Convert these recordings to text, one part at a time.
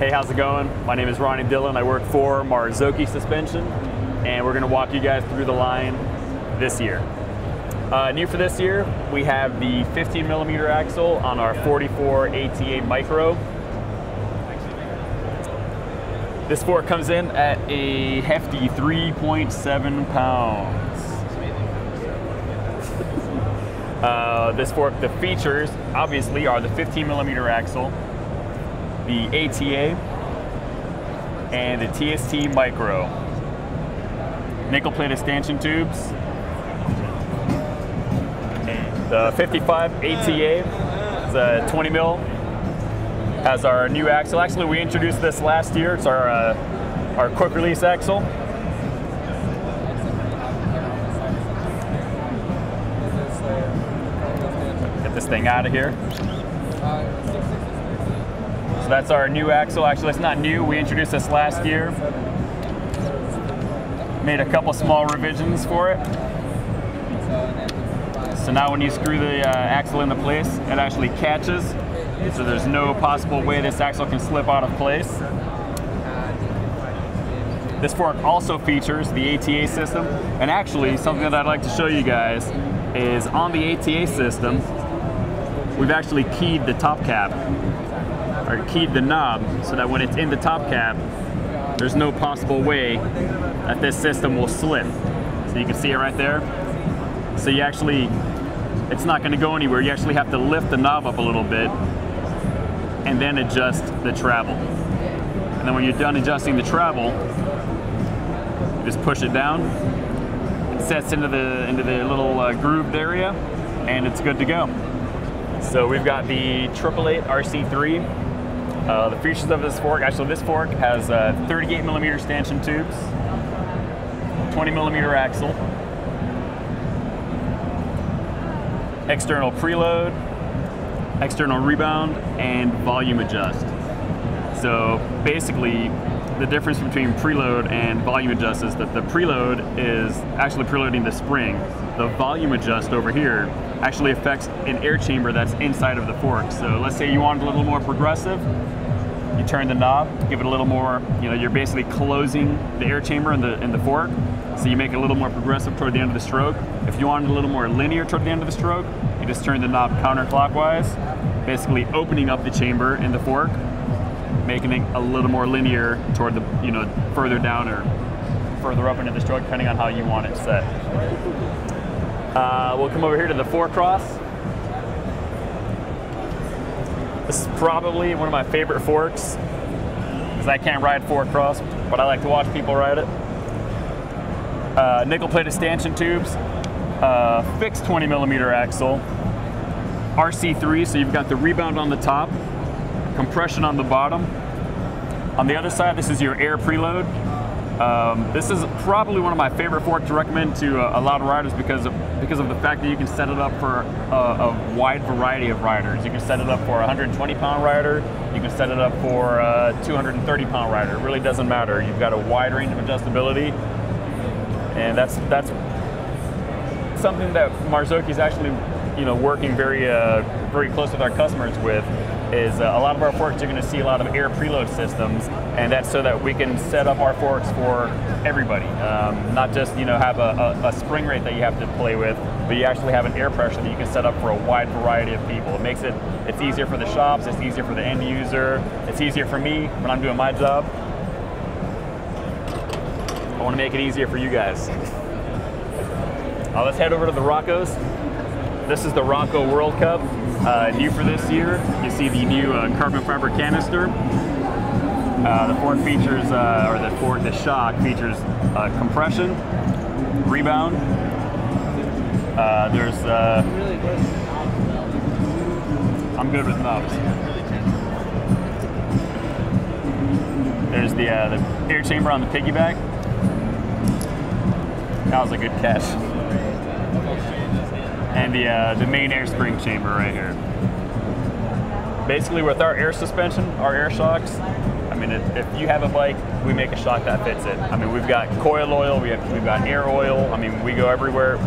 Hey, how's it going? My name is Ronnie Dillon. I work for Marzocchi Suspension, and we're going to walk you guys through the line this year. New for this year, we have the 15mm axle on our 44 ATA Micro. This fork comes in at a hefty 3.7 pounds. This fork, the features, obviously, are the 15mm axle, the ATA, and the TST Micro. Nickel-plated stanchion tubes. The 55 ATA is a 20mm. Has our new axle. Actually, we introduced this last year. It's our quick release axle. Get this thing out of here. So that's our new axle. Actually, it's not new. We introduced this last year. Made a couple small revisions for it. So now when you screw the axle into place, it actually catches. So there's no possible way this axle can slip out of place. This fork also features the ATA system. And actually, something that I'd like to show you guys is on the ATA system, we've actually keyed the top cap, or keyed the knob, so that when it's in the top cap, there's no possible way that this system will slip. So you can see it right there. So you actually, it's not going to go anywhere. You actually have to lift the knob up a little bit and then adjust the travel. And then when you're done adjusting the travel, you just push it down. It sets into the little grooved area, and it's good to go. So we've got the 888 RC3. The features of this fork, actually this fork has 38mm stanchion tubes, 20mm axle, external preload, external rebound, and volume adjust. So basically, the difference between preload and volume adjust is that the preload is actually preloading the spring. The volume adjust over here actually affects an air chamber that's inside of the fork. So let's say you want it a little more progressive, you turn the knob, give it a little more, you're basically closing the air chamber in the fork, so you make it a little more progressive toward the end of the stroke. If you want it a little more linear toward the end of the stroke, you just turn the knob counterclockwise, basically opening up the chamber in the fork, making it a little more linear toward the, further down or further up into the stroke, depending on how you want it set. We'll come over here to the 4-cross. This is probably one of my favorite forks, because I can't ride 4-cross, but I like to watch people ride it. Nickel-plated stanchion tubes, fixed 20mm axle, RC3, so you've got the rebound on the top, compression on the bottom. On the other side, this is your air preload. This is probably one of my favorite forks to recommend to a lot of riders because of the fact that you can set it up for a wide variety of riders. You can set it up for a 120-pound rider. You can set it up for a 230-pound rider. It really doesn't matter. You've got a wide range of adjustability, and that's something that Marzocchi is actually, working very close with our customers with. Is a lot of our forks, you're going to see a lot of air preload systems, and that's so that we can set up our forks for everybody. Not just have a spring rate that you have to play with, but you actually have an air pressure that you can set up for a wide variety of people. It makes it's easier for the shops, it's easier for the end user, it's easier for me when I'm doing my job. I want to make it easier for you guys. Let's head over to the Roccos. This is the Rocco World Cup. New for this year, you see the new carbon fiber canister. The fork features, the shock features compression, rebound. I'm good with knobs. There's the air chamber on the piggyback. That was a good catch. And the main air spring chamber right here. Basically, with our air suspension, our air shocks, I mean, if you have a bike, we make a shock that fits it. I mean, we've got coil oil, we've got air oil. I mean, we go everywhere.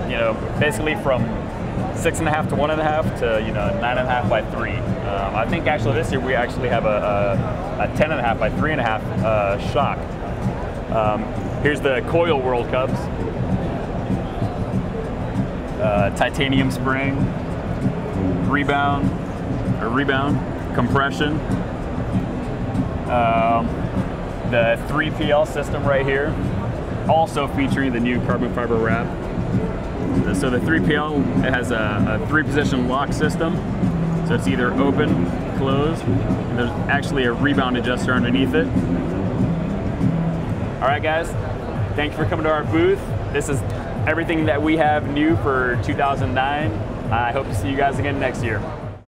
Basically from 6.5 to 1.5 to 9.5 by 3. I think actually this year we actually have a 10.5 by 3.5 shock. Here's the coil World Cups. Titanium spring, rebound, compression. The 3PL system right here, also featuring the new carbon fiber wrap. So the 3PL has a 3-position lock system. So it's either open, closed, and there's actually a rebound adjuster underneath it. All right, guys, thank you for coming to our booth. This is everything that we have new for 2009. I hope to see you guys again next year.